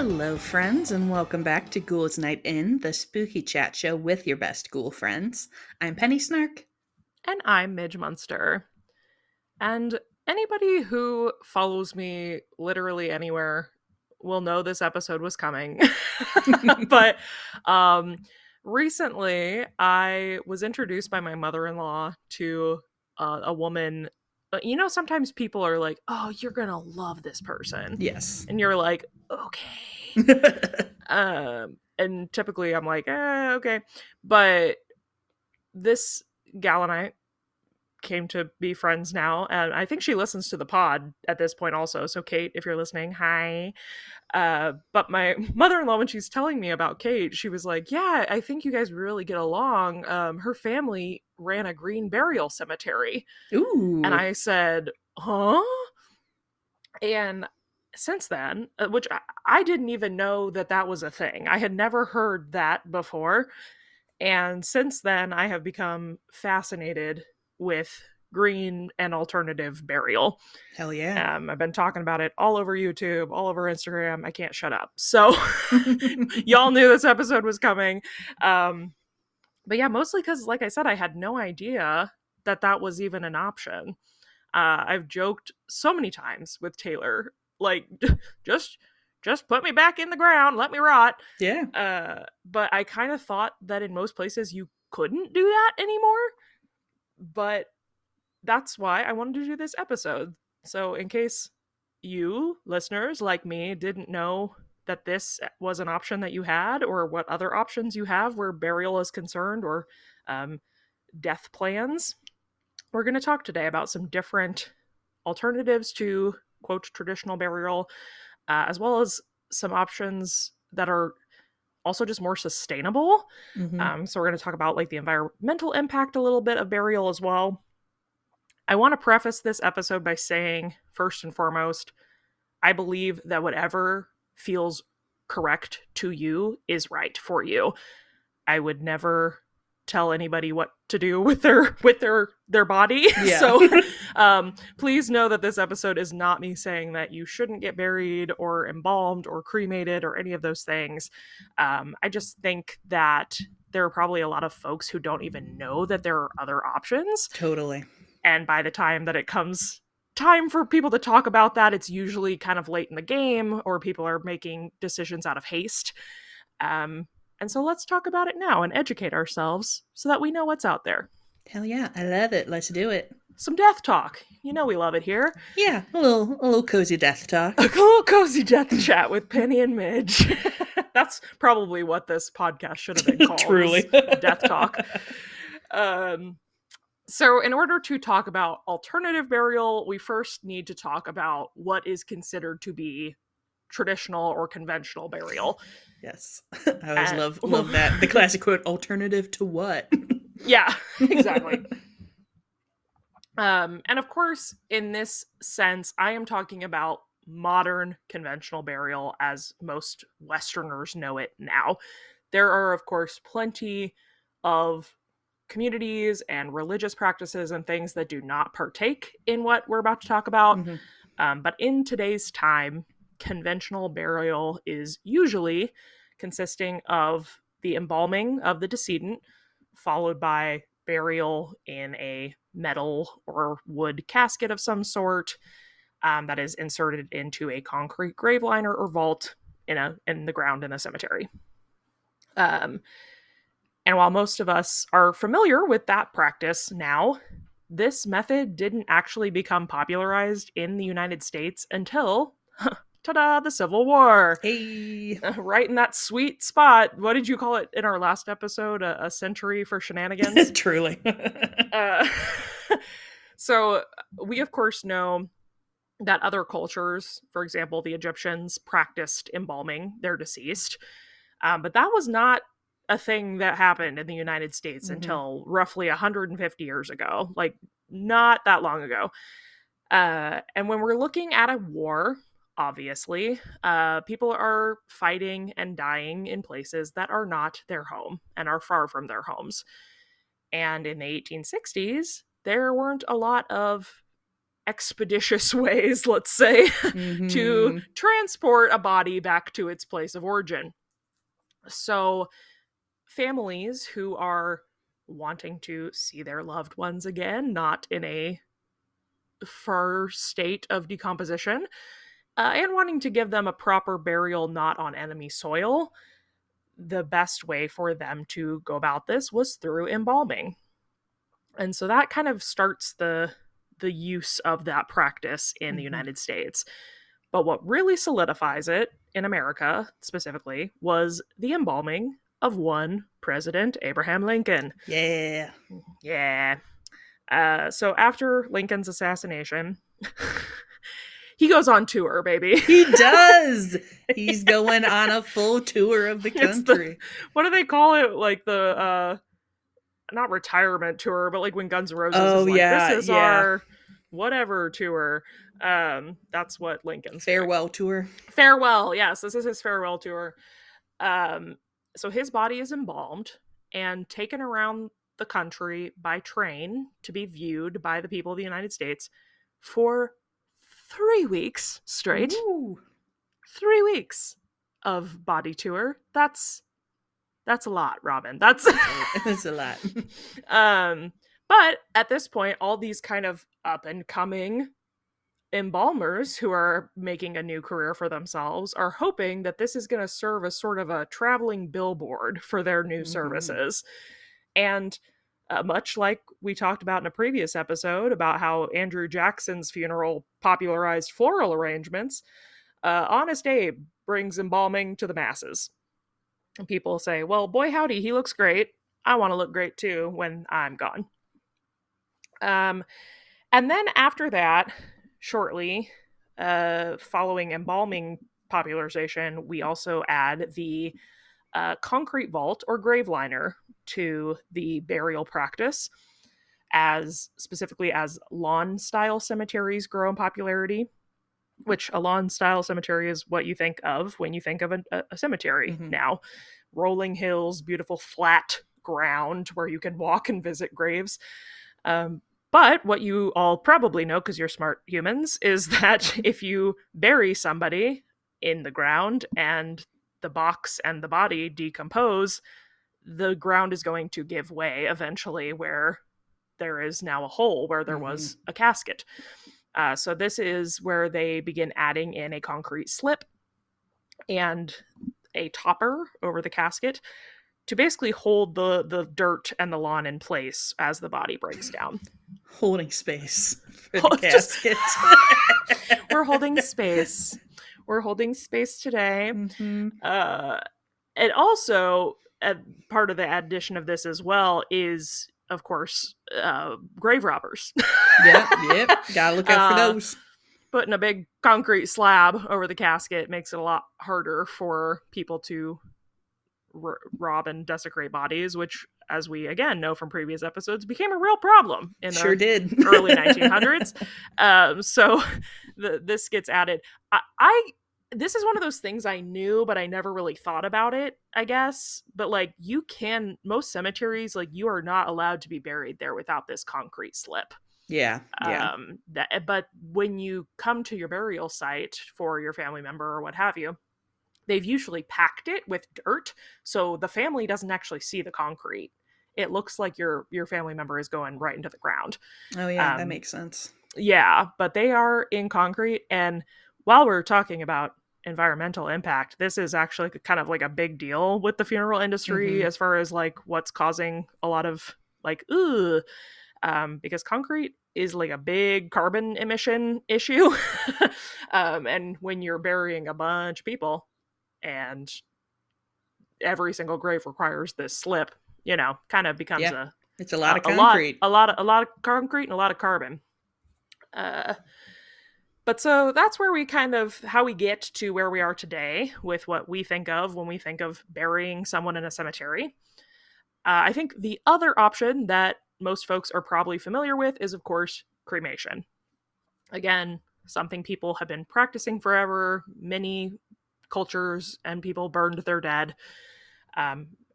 Hello, friends, and welcome back to Ghouls Night In, the spooky chat show with your best ghoul friends. I'm Penny Snark. And I'm Midge Munster. And anybody who follows me literally anywhere will know this episode was coming. but um, recently, I was introduced by my mother-in-law to a woman. Sometimes people are like, "Oh, you're gonna love this person," Yes. and you're like, "Okay." And typically, I'm like, "Okay," but this gal and I came to be friends now, and I think she listens to the pod at this point also. So Kate, if you're listening, hi. But my mother-in-law, when she's telling me about Kate, she was like, yeah, I think you guys really get along. Her family ran a green burial cemetery. And Ooh. I said, huh? And since then, which I didn't even know that that was a thing, I had never heard that before. And since then, I have become fascinated with green and alternative burial. Hell yeah. I've been talking about it all over YouTube, all over Instagram. I can't shut up. So, y'all knew this episode was coming. But yeah, mostly because, like I said, I had no idea that that was even an option. I've joked so many times with Taylor, like, just just put me back in the ground, let me rot. Yeah. But I kind of thought that in most places you couldn't do that anymore. But that's why I wanted to do this episode. So in case you listeners like me didn't know that this was an option that you had, or what other options you have where burial is concerned, or um, death plans, we're going to talk today about some different alternatives to, quote, traditional burial, as well as some options that are also just more sustainable. Mm-hmm. So we're going to talk about like the environmental impact a little bit of burial as well. I want to preface this episode by saying, first and foremost, I believe that whatever feels correct to you is right for you. I would never tell anybody what to do with their body. Yeah. So please know that this episode is not me saying that you shouldn't get buried or embalmed or cremated or any of those things. I just think that there are probably a lot of folks who don't even know that there are other options. Totally. And by the time that it comes time for people to talk about that, it's usually kind of late in the game, or people are making decisions out of haste. And so let's talk about it now and educate ourselves so that we know what's out there. Hell yeah. I love it. Let's do it. Some death talk. You know we love it here. Yeah. A little cozy death talk. A little cozy death chat with Penny and Midge. That's probably what this podcast should have been called. Truly. Death talk. So in order to talk about alternative burial, we first need to talk about what is considered to be traditional or conventional burial. Yes. I always love that. The classic quote, alternative to what? Yeah, exactly. And of course, in this sense, I am talking about modern conventional burial as most Westerners know it now. There are, of course, plenty of communities and religious practices and things that do not partake in what we're about to talk about. Mm-hmm. But in today's time, conventional burial is usually consisting of the embalming of the decedent, followed by burial in a metal or wood casket of some sort that is inserted into a concrete grave liner or vault in the ground in a cemetery. And while most of us are familiar with that practice now, this method didn't actually become popularized in the United States until, ta-da, the Civil War. Hey. Right in that sweet spot. What did you call it in our last episode? A century for shenanigans? Truly. So we, of course, know that other cultures, for example, the Egyptians, practiced embalming their deceased. But that was not a thing that happened in the United States until roughly 150 years ago, like not that long ago. And when we're looking at a war, obviously, people are fighting and dying in places that are not their home and are far from their homes. And in the 1860s, there weren't a lot of expeditious ways, let's say, to Mm-hmm. transport a body back to its place of origin. So, families who are wanting to see their loved ones again, not in a far state of decomposition, and wanting to give them a proper burial not on enemy soil, the best way for them to go about this was through embalming. And so that kind of starts the use of that practice in the Mm-hmm. United States. But what really solidifies it in America specifically was the embalming of one President Abraham Lincoln. Yeah. Yeah. So after Lincoln's assassination, he goes on tour, baby. He does. He's going on a full tour of the It's the, country. what do they call it? Like the not retirement tour, but like when Guns N' Roses Oh is like, this yeah, is yeah. our whatever tour. That's what Lincoln's doing. Farewell tour. Farewell. Yes, this is his farewell tour. Um, so his body is embalmed and taken around the country by train to be viewed by the people of the United States for 3 weeks straight. Ooh. 3 weeks of body tour. That's a lot, Robin. That's That's a lot. but at this point, all these kind of up and coming embalmers who are making a new career for themselves are hoping that this is going to serve as sort of a traveling billboard for their new Mm-hmm. services. And much like we talked about in a previous episode about how Andrew Jackson's funeral popularized floral arrangements, Honest Abe brings embalming to the masses. And people say, well, boy, howdy, he looks great. I want to look great too when I'm gone. Um, and then after that, shortly, following embalming popularization, we also add the concrete vault or grave liner to the burial practice, as specifically as lawn style cemeteries grow in popularity, which a lawn style cemetery is what you think of when you think of a cemetery Mm-hmm. now. Rolling hills, beautiful flat ground where you can walk and visit graves. Um, but what you all probably know, because you're smart humans, is that if you bury somebody in the ground and the box and the body decompose, the ground is going to give way eventually where there is now a hole where there Mm-hmm. was a casket. So this is where they begin adding in a concrete slip and a topper over the casket to basically hold the dirt and the lawn in place as the body breaks down. Holding space for the Just casket. we're holding space. We're holding space today. Mm-hmm. And also, part of the addition of this as well is, of course, grave robbers. Yep. Gotta look out for uh, those. Putting a big concrete slab over the casket makes it a lot harder for people to rob and desecrate bodies, which, as we again know from previous episodes, became a real problem in Sure the did. early 1900s. So this gets added. I this is one of those things I knew, but I never really thought about it, I guess. But like, most cemeteries, like, you are not allowed to be buried there without this concrete slip. Yeah. But when you come to your burial site for your family member or what have you, they've usually packed it with dirt, so the family doesn't actually see the concrete. It looks like your family member is going right into the ground. Oh yeah, that makes sense. Yeah, but they are in concrete. And while we're talking about environmental impact, this is actually kind of like a big deal with the funeral industry, Mm-hmm. as far as like what's causing a lot of like because concrete is like a big carbon emission issue. And when you're burying a bunch of people and every single grave requires this slip, kind of becomes Yeah. It's a lot of a lot concrete. a lot of a lot of concrete and a lot of carbon. uh but so that's where we kind of how we get to where we are today with what we think of when we think of burying someone in a cemetery. I think the other option that most folks are probably familiar with is, of course, cremation. Again, something people have been practicing forever. Many cultures and people burned their dead.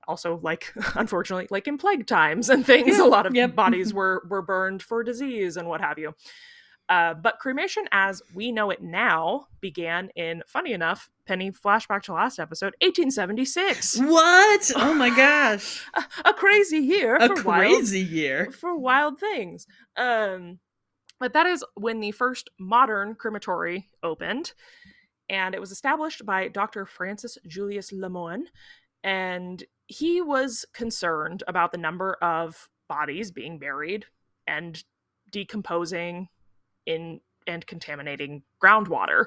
Also, like, unfortunately, like in plague times and things, Yeah. a lot of Yep. bodies were burned for disease and what have you. But cremation, as we know it now, began in, funny enough, Penny, flashback to last episode, 1876. What? Oh my gosh. A crazy year A crazy year. for wild things. Um, but that is when the first modern crematory opened, and it was established by Dr. Francis Julius Lemoine, and he was concerned about the number of bodies being buried and decomposing in and contaminating groundwater,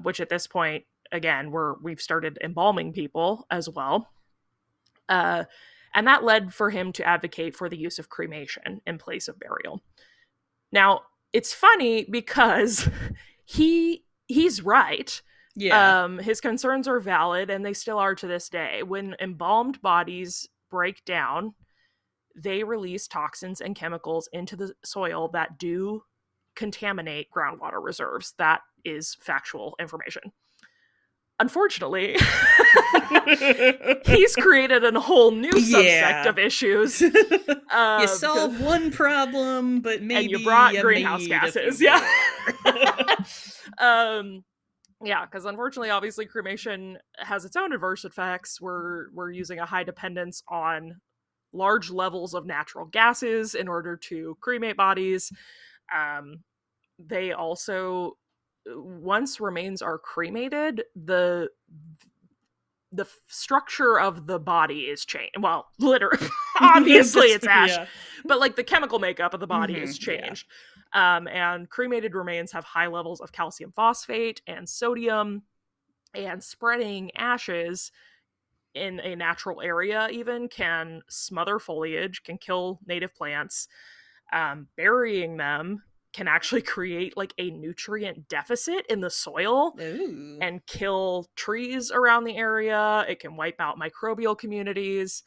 which at this point, again, we've started embalming people as well. And that led for him to advocate for the use of cremation in place of burial. Now, it's funny because he's right. Yeah. His concerns are valid, and they still are to this day. When embalmed bodies break down, they release toxins and chemicals into the soil that do contaminate groundwater reserves. That is factual information. Unfortunately, he's created a whole new subsect of issues. You solve one problem, but maybe and you brought greenhouse gases. Yeah. Yeah, because unfortunately, obviously, cremation has its own adverse effects. We're using a high dependence on large levels of natural gases in order to cremate bodies. They also, once remains are cremated, the structure of the body is changed. Well, literally, obviously it's ash, but like the chemical makeup of the body is changed. And cremated remains have high levels of calcium phosphate and sodium, and spreading ashes in a natural area even can smother foliage, can kill native plants. Burying them can actually create like a nutrient deficit in the soil. Ooh. And kill trees around the area. It can wipe out microbial communities.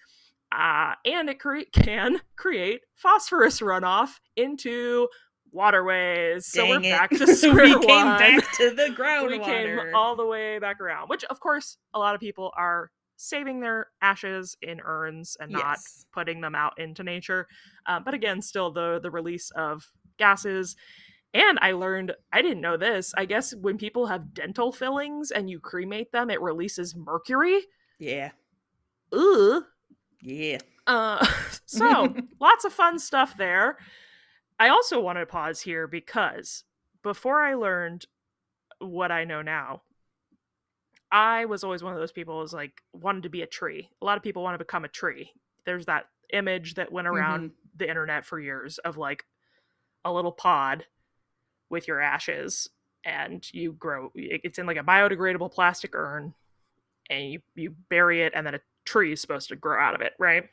And it can create phosphorus runoff into waterways. So we're back to square one. We came back to the groundwater. We came all the way back around, which of course a lot of people are saving their ashes in urns and not putting them out into nature. But again, still the release of gases. And I learned, I didn't know this, I guess when people have dental fillings and you cremate them, it releases mercury. Yeah. Ugh. Yeah. So, lots of fun stuff there. I also want to pause here because before I learned what I know now, I was always one of those people who's like, wanted to be a tree. A lot of people want to become a tree. There's that image that went around the internet for years of like a little pod with your ashes, and you grow, it's in like a biodegradable plastic urn, and you bury it, and then a tree is supposed to grow out of it, right?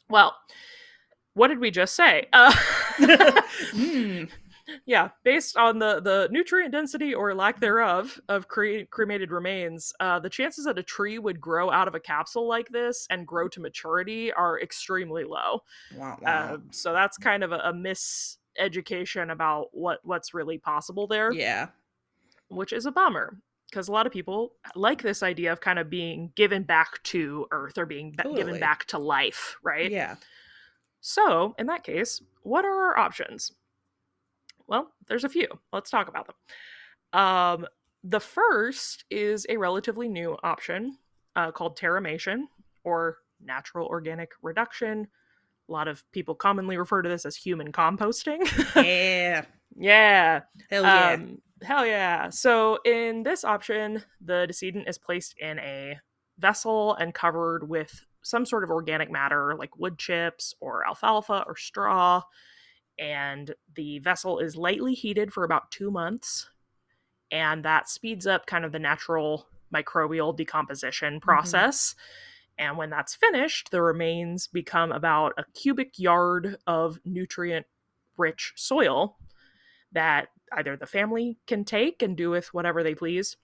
Well, what did we just say? Yeah, based on the nutrient density or lack thereof of cremated remains, the chances that a tree would grow out of a capsule like this and grow to maturity are extremely low. Wow. So that's kind of a miseducation about what's really possible there. Yeah. Which is a bummer, because a lot of people like this idea of kind of being given back to Earth or being given back to life, right? Yeah. So, in that case, what are our options? Well, there's a few. Let's talk about them. The first is a relatively new option called terramation, or natural organic reduction. A lot of people commonly refer to this as human composting. Yeah. Yeah. Hell yeah. Hell yeah. So in this option, the decedent is placed in a vessel and covered with some sort of organic matter like wood chips or alfalfa or straw. And the vessel is lightly heated for about 2 months. And that speeds up kind of the natural microbial decomposition process. And when that's finished, the remains become about a cubic yard of nutrient-rich soil that either the family can take and do with whatever they please,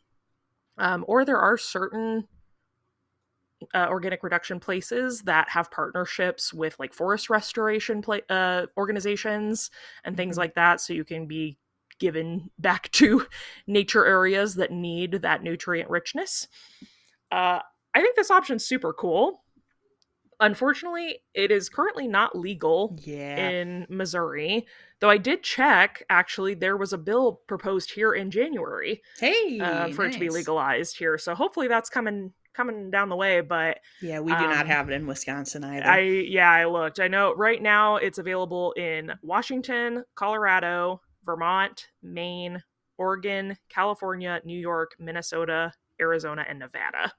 or there are certain organic reduction places that have partnerships with like forest restoration organizations and things like that, so you can be given back to nature areas that need that nutrient richness. I think this option's super cool. Unfortunately, it is currently not legal Yeah. in Missouri, though I did check, actually, there was a bill proposed here in January Hey, for it to be nice. legalized here. So hopefully that's coming down the way. But Yeah, we do not um, have it in Wisconsin either. I looked. I know right now it's available in Washington, Colorado, Vermont, Maine, Oregon, California, New York, Minnesota, Arizona, and Nevada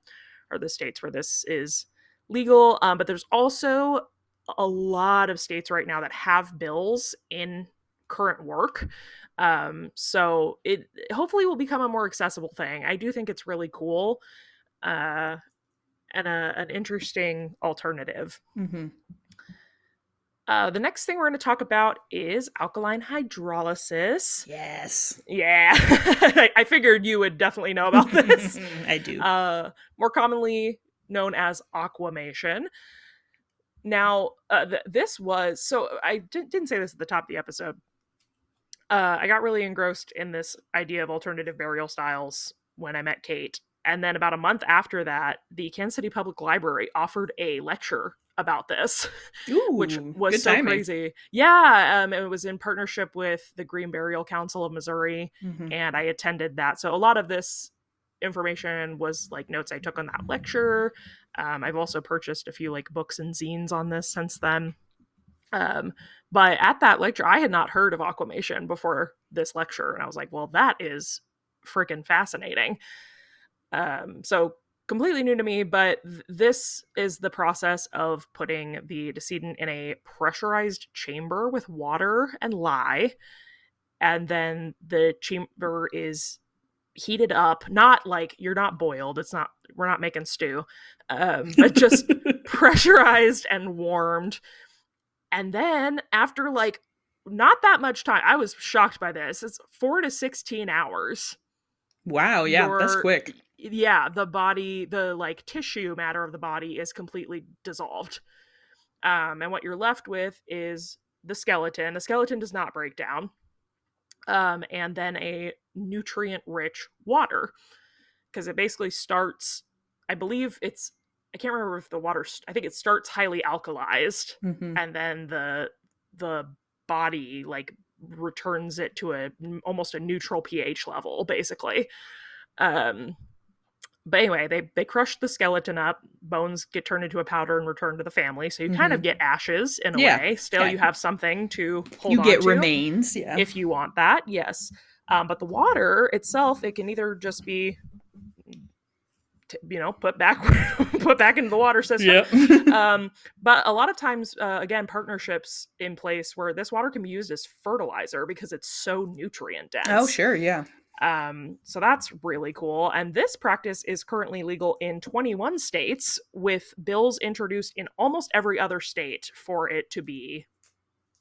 are the states where this is legal. But there's also a lot of states right now that have bills in current work. So it hopefully will become a more accessible thing. I do think it's really cool. And an interesting alternative. Hmm. The next thing we're going to talk about is alkaline hydrolysis. Yes. Yeah, I figured you would definitely know about this. I do. More commonly known as aquamation. Now, this was so I didn't say this at the top of the episode. I got really engrossed in this idea of alternative burial styles when I met Kate. And then about a month after that, the Kansas City Public Library offered a lecture about this, which Ooh, was good so timing. crazy. Yeah, it was in partnership with the Green Burial Council of Missouri, Hmm. and I attended that. So a lot of this information was like notes I took on that lecture. I've also purchased a few like books and zines on this since then. Um, but at that lecture, I had not heard of aquamation before this lecture, and I was like, "Well, that is freaking fascinating." So completely new to me, but this is the process of putting the decedent in a pressurized chamber with water and lye, and then the chamber is heated up. Not like you're not boiled. It's not. We're not making stew, but just pressurized and warmed, and then after like not that much time, I was shocked by this. It's 4 to 16 hours. Wow, yeah, that's Your quick. yeah, the body, the like tissue matter of the body is completely dissolved. And what you're left with is the skeleton. The skeleton does not break down. And then a nutrient rich water. Because it basically starts, I believe it's, I can't remember if the water, I think it starts highly alkalized, Hmm. and then the body like returns it to a almost a neutral pH level, basically. Um, but anyway, they crush the skeleton up, bones get turned into a powder and returned to the family. So you kind Hmm. of get ashes in a Yeah, way. Still, yeah. you have something to hold You on get to remains, yeah. if you want that, yes. But the water itself, it can either just be put back put back into the water system. Yep. But a lot of times, again, partnerships in place where this water can be used as fertilizer because it's so nutrient Oh, dense. sure, yeah. So that's really cool. And this practice is currently legal in 21 states, with bills introduced in almost every other state for it to be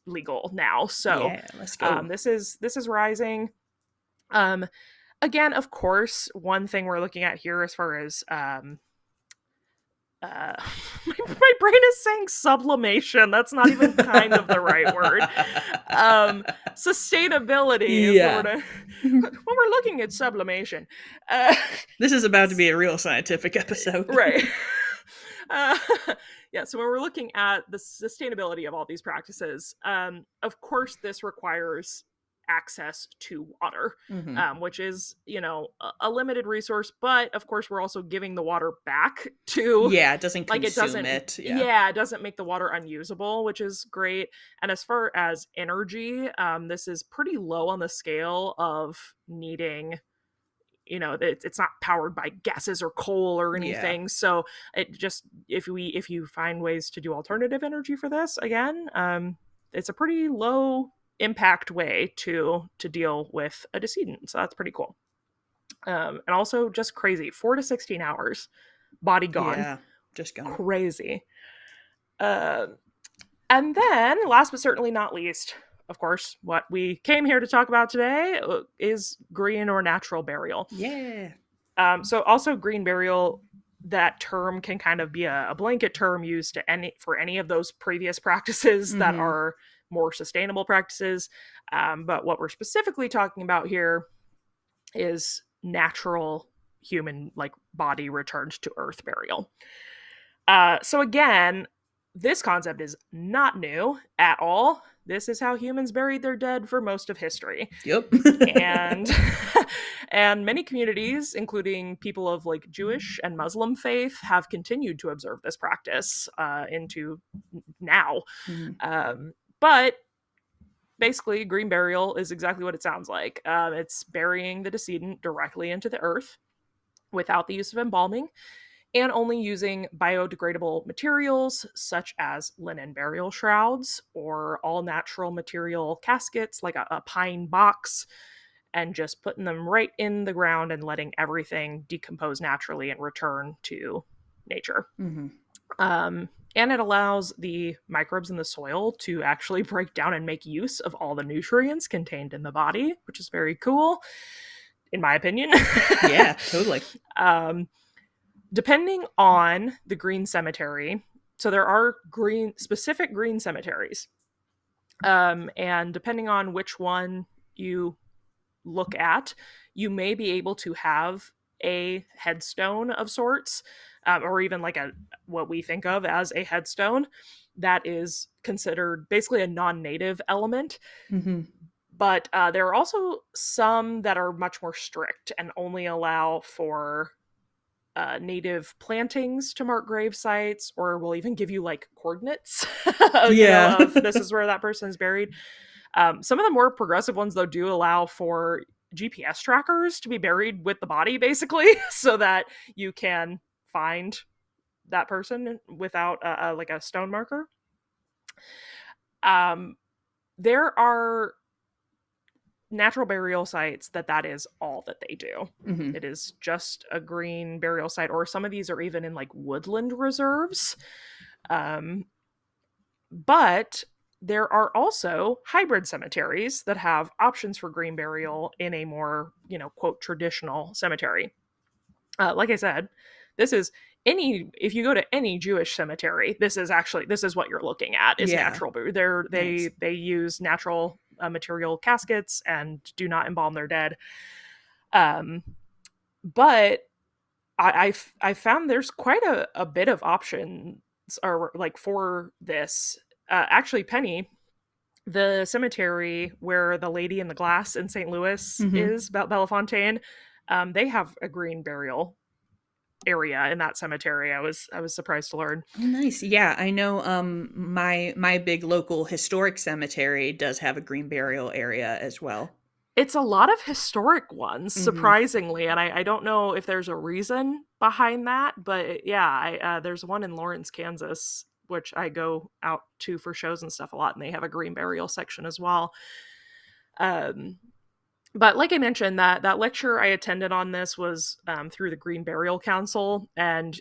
legal now. So Yeah, let's go. this is rising. Um, Again, of course, one thing we're looking at here as far as uh my brain is saying sublimation. That's not even kind of the right word. Sustainability is the word Yeah. when we're looking at sublimation. Uh This is about to be a real scientific episode. right. uh, yeah, so when we're looking at the sustainability of all these practices, of course this requires access to water, Hmm. which is a limited resource, but of course we're also giving the water back to, Yeah, it doesn't like, it consume doesn't, it. Yeah. yeah, it doesn't make the water unusable, which is great. And as far as energy, this is pretty low on the scale of needing, it's not powered by gases or coal or Yeah. anything. So it just, if you find ways to do alternative energy for this, again, it's a pretty low impact way to deal with a decedent. So that's pretty cool. And also just crazy, 4 to 16 hours, body gone. Yeah. Just gone. Crazy. uh, and then last but certainly not least, of course, what we came here to talk about today is green or natural burial. Yeah. So also green burial, that term can kind of be a blanket term used to for any of those previous practices that Hmm. are more sustainable practices. But what we're specifically talking about here is natural human like body returned to earth burial. So again, this concept is not new at all. This is how humans buried their dead for most of history. Yep. And and many communities, including people of like Jewish and Muslim faith, have continued to observe this practice into now. Mhm. But basically, green burial is exactly what it sounds like. It's burying the decedent directly into the earth without the use of embalming, and only using biodegradable materials such as linen burial shrouds or all natural material caskets like a pine box, and just putting them right in the ground and letting everything decompose naturally and return to nature. Mhm. And it allows the microbes in the soil to actually break down and make use of all the nutrients contained in the body, which is very cool, in my opinion. Yeah, totally. um, Depending on the green cemetery, so there are specific green cemeteries, and depending on which one you look at, you may be able to have a headstone of sorts, or even like a what we think of as a headstone that is considered basically a non-native element. Mhm. But there are also some that are much more strict and only allow for native plantings to mark grave sites, or will even give you like coordinates, Yeah. of this is where that person is buried. Some of the more progressive ones, though, do allow for GPS trackers to be buried with the body, basically, so that you can find that person without like a stone marker. Um, there are natural burial sites that is all that they do. Mhm. It is just a green burial site, or some of these are even in like woodland reserves. Um, but there are also hybrid cemeteries that have options for green burial in a more, quote, traditional cemetery. Like I said, this is if you go to any Jewish cemetery, this is what you're looking at is Yeah. natural. Nice. They use natural material caskets and do not embalm their dead. Um, but I found there's quite a bit of options, or like for this. Actually, Penny, the cemetery where the lady in the glass in St. Louis Mhm. is, Bellefontaine, they have a green burial area in that cemetery. I was surprised to learn. Oh, nice. Yeah, I know, my big local historic cemetery does have a green burial area as well. It's a lot of historic ones, Mhm. surprisingly, and I don't know if there's a reason behind that, but yeah, there's one in Lawrence, Kansas, which I go out to for shows and stuff a lot, and they have a green burial section as well. Um, but like I mentioned, that lecture I attended on this was through the Green Burial Council, and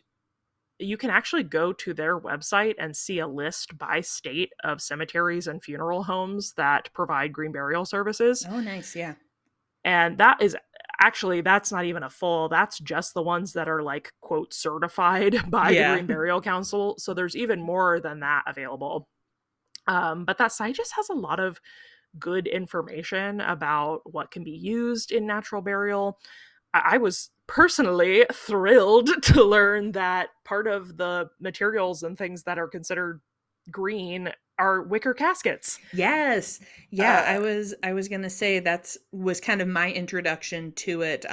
you can actually go to their website and see a list by state of cemeteries and funeral homes that provide green burial services. Oh, nice, yeah. And that is actually, that's not even a full, that's just the ones that are like, quote, certified by the Yeah. Green Burial Council. So there's even more than that available. But that site just has a lot of good information about what can be used in natural burial. I was personally thrilled to learn that part of the materials and things that are considered green are wicker caskets. Yes. Yeah, Uh, I was gonna say that's was kind of my introduction to it,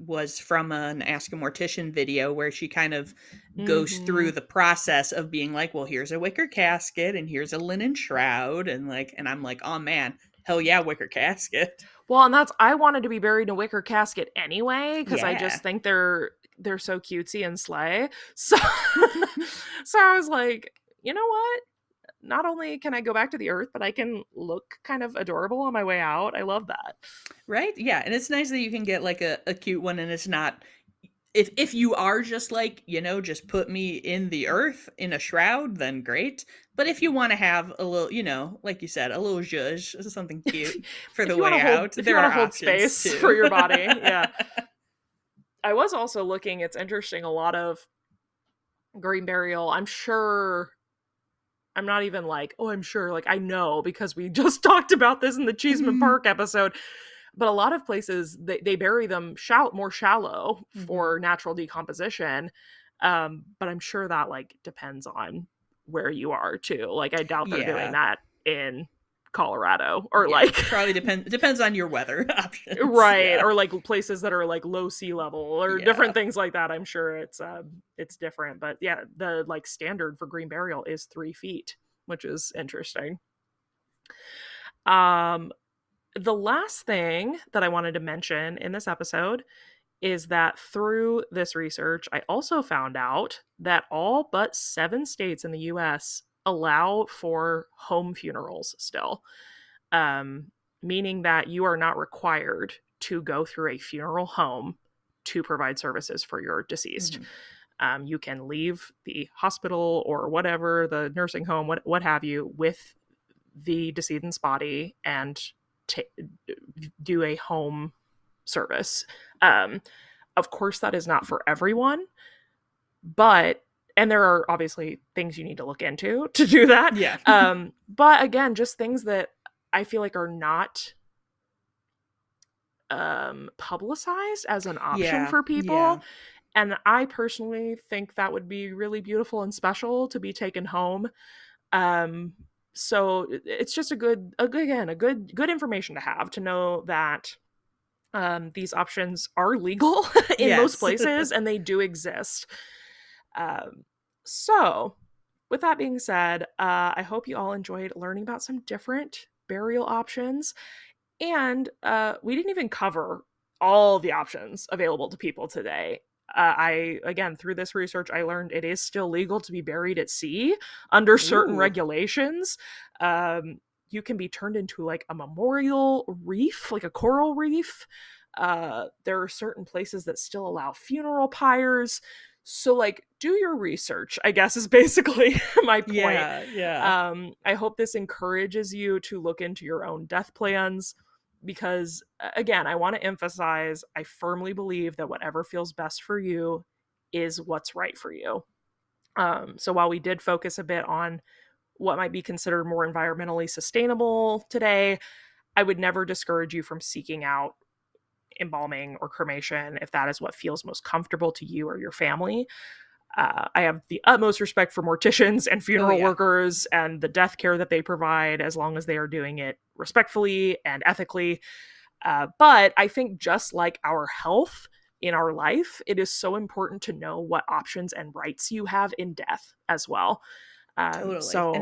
was from an Ask a Mortician video where she kind of goes through mhm. the process of being like, "Well, here's a wicker casket and here's a linen shroud," and, like and I'm like, "Oh, man. Hell yeah, wicker casket." Well, and that's I wanted to be buried in a wicker casket anyway because I Yeah. just think they're so cutesy and slay. So so I was like, you know what? Not only can I go back to the earth, but I can look kind of adorable on my way out. I love that. Right? Yeah, and it's nice that you can get, like, a cute one and it's not if you are just like, just put me in the earth in a shroud, then great. But if you wanna have a little, like you said, a little zhuzh, something cute for the way out, If you there want to are hold options space for too. your body, yeah. I was also looking. It's interesting. A lot of green burial. I'm sure. I'm not even like, oh, I'm sure. Like I know because we just talked about this in the Cheeseman Mhm. Park episode. But a lot of places they bury them more shallow Mhm. for natural decomposition. But I'm sure that like depends on. where you are too. Like, I doubt they're doing Yeah. that in Colorado, or Yeah. like Probably depends on your weather options. right, Yeah. or like places that are like low sea level or Yeah. different things like that. I'm sure it's different, but yeah, the like standard for green burial is 3 feet, which is interesting. um the last thing that I wanted to mention in this episode is that through this research, I also found out that all but 7 states in the US allow for home funerals still, um, meaning that you are not required to go through a funeral home to provide services for your deceased. Hmm. You can leave the hospital or whatever, the nursing home, what have you, with the decedent's body and t- do a home service. Um, of course, that is not for everyone, but and there are obviously things you need to look into to do that. Yeah. But again, just things that I feel like are not publicized as an option Yeah. for people. Yeah. And I personally think that would be really beautiful and special to be taken home. Um, so it's just a good information to have, to know that these options are legal in most Yes. places and they do exist. Um, so, with that being said, I hope you all enjoyed learning about some different burial options. And we didn't even cover all the options available to people today. Again, through this research, I learned it is still legal to be buried at sea under certain Ooh. regulations. You can be turned into like a memorial reef, like a coral reef. There are certain places that still allow funeral pyres. So, like, do your research, I guess, is basically my point. Yeah. Yeah. I hope this encourages you to look into your own death plans because, again, I want to emphasize I firmly believe that whatever feels best for you is what's right for you. So while we did focus a bit on what might be considered more environmentally sustainable today, I would never discourage you from seeking out embalming or cremation if that is what feels most comfortable to you or your family. I have the utmost respect for morticians and Oh funeral yeah. workers and the death care that they provide, as long as they are doing it respectfully and ethically. But I think, just like our health in our life, it is so important to know what options and rights you have in death as well. Totally. And So,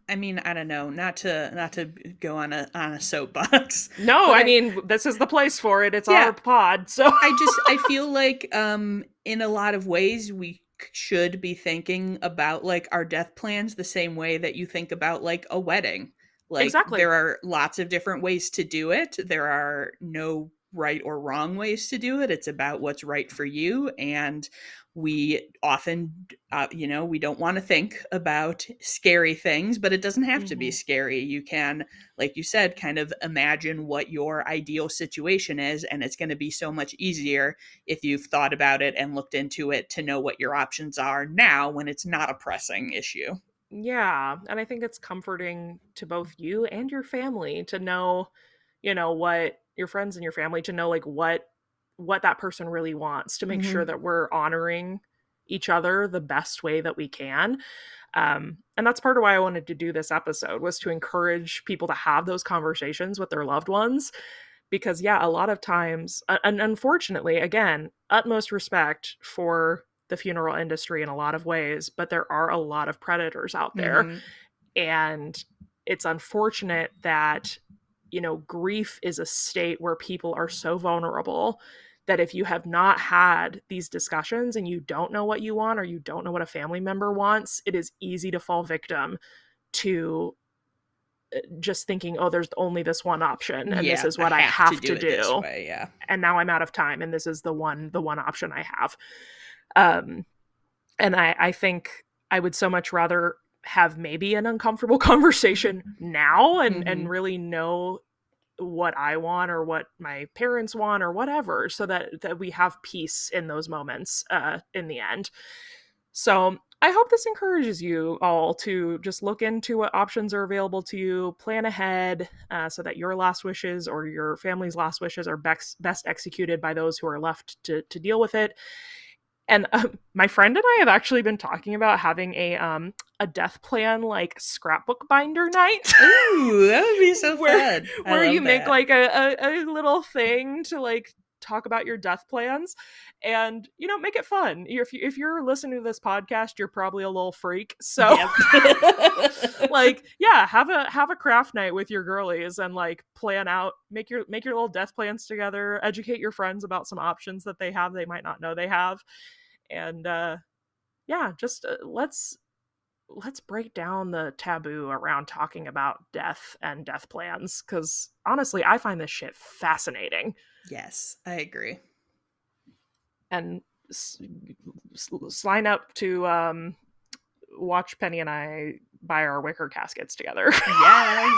I mean, I don't know, not to go on a soapbox, no, but I mean, this is the place for it. It's our yeah, pod. So, I feel like in a lot of ways we should be thinking about like our death plans the same way that you think about like a wedding. Like exactly. there are lots of different ways to do it. There are no right or wrong ways to do it. It's about what's right for you, and we often we don't want to think about scary things, but it doesn't have to be Hmm. scary. You can, like you said, kind of imagine what your ideal situation is, and it's going to be so much easier if you've thought about it and looked into it to know what your options are now when it's not a pressing issue. Yeah. And I think it's comforting to both you and your family to know, what your friends and your family to know, like, what that person really wants, to make sure Hmm. that we're honoring each other the best way that we can. And that's part of why I wanted to do this episode, was to encourage people to have those conversations with their loved ones. Because yeah, a lot of times, and unfortunately, again, utmost respect for the funeral industry in a lot of ways, but there are a lot of predators out there. Hmm. And it's unfortunate that, grief is a state where people are so vulnerable that if you have not had these discussions and you don't know what you want, or you don't know what a family member wants, it is easy to fall victim to just thinking, oh, there's only this one option and this Yeah, is I what I have to have do to it this do. way. Yeah. And now I'm out of time and this is the one option I have. Um, and I think I would so much rather have maybe an uncomfortable conversation now and Hmm. really know what I want or what my parents want or whatever, so that we have peace in those moments in the end. So I hope this encourages you all to just look into what options are available to you, plan ahead, so that your last wishes or your family's last wishes are best executed by those who are left to deal with it. And my friend and I have actually been talking about having a death plan like scrapbook binder night. Ooh, that would be so where fun. I where you love make that. like a little thing to like talk about your death plans and make it fun. If you're listening to this podcast, you're probably a little freak, so Yep. like yeah, have a craft night with your girlies and like plan out, make your little death plans together, educate your friends about some options that they might not know they have, and yeah, just let's break down the taboo around talking about death and death plans, because honestly I find this shit fascinating. Yes, I agree. And sign up to watch Penny and I buy our wicker caskets together. Yes.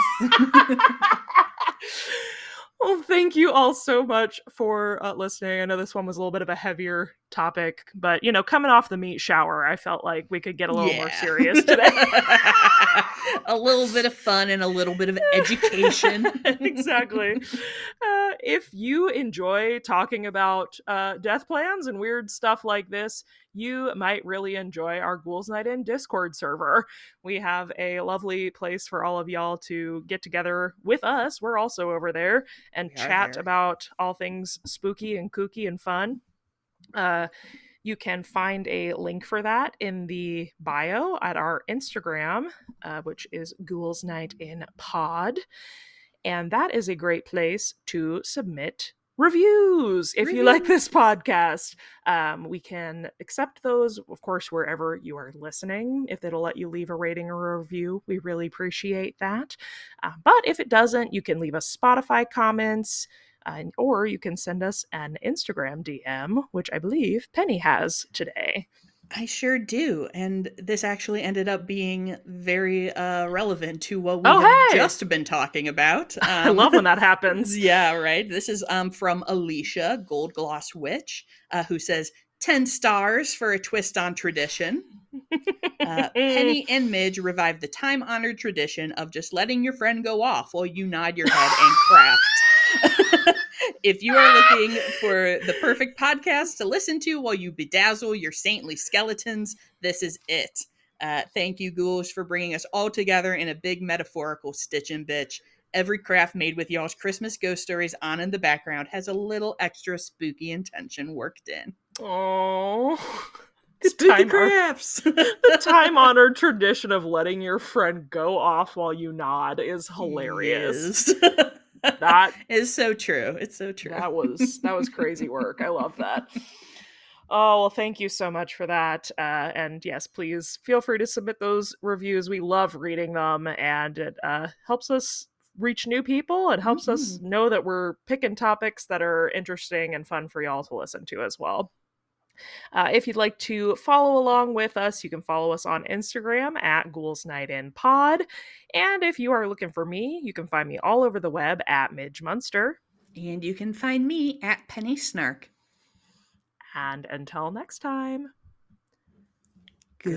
Well, thank you all so much for listening. I know this one was a little bit of a heavier topic, but coming off the meat shower, I felt like we could get a little more Yeah. serious today. A little bit of fun and a little bit of education. Exactly. If you enjoy talking about death plans and weird stuff like this, you might really enjoy our Ghouls Night In Discord server. We have a lovely place for all of y'all to get together with us. We're also over there and We are chat there. about all things spooky and kooky and fun. You can find a link for that in the bio at our Instagram, which is Ghouls Night In Pod. And that is a great place to submit reviews if you like this podcast. We can accept those, of course, wherever you are listening. If it'll let you leave a rating or a review, we really appreciate that. But if it doesn't, you can leave us Spotify comments, or you can send us an Instagram DM, which I believe Penny has today. I sure do. And this actually ended up being very relevant to what we Oh, have hey! just been talking about. I love when that happens. Yeah, right. This is from Alicia, Gold Gloss Witch, who says 10 stars for a twist on tradition. Penny and Midge revive the time honored tradition of just letting your friend go off while you nod your head and craft. If you are looking for the perfect podcast to listen to while you bedazzle your saintly skeletons, this is it. Thank you, ghouls, for bringing us all together in a big metaphorical stitch and bitch. Every craft made with y'all's Christmas ghost stories on in the background has a little extra spooky intention worked in. Oh, Spooky crafts. the time-honored tradition of letting your friend go off while you nod is hilarious. Yes. That is so true. It's so true. That was crazy work. I love that. Oh, well, thank you so much for that. And yes, please feel free to submit those reviews. We love reading them, and it helps us reach new people. It helps us know that we're picking topics that are interesting and fun for y'all to listen to as well. If you'd like to follow along with us, you can follow us on Instagram at Ghouls Night In Pod. And if you are looking for me, you can find me all over the web at Midge Munster. And you can find me at Penny Snark. And until next time, goodbye.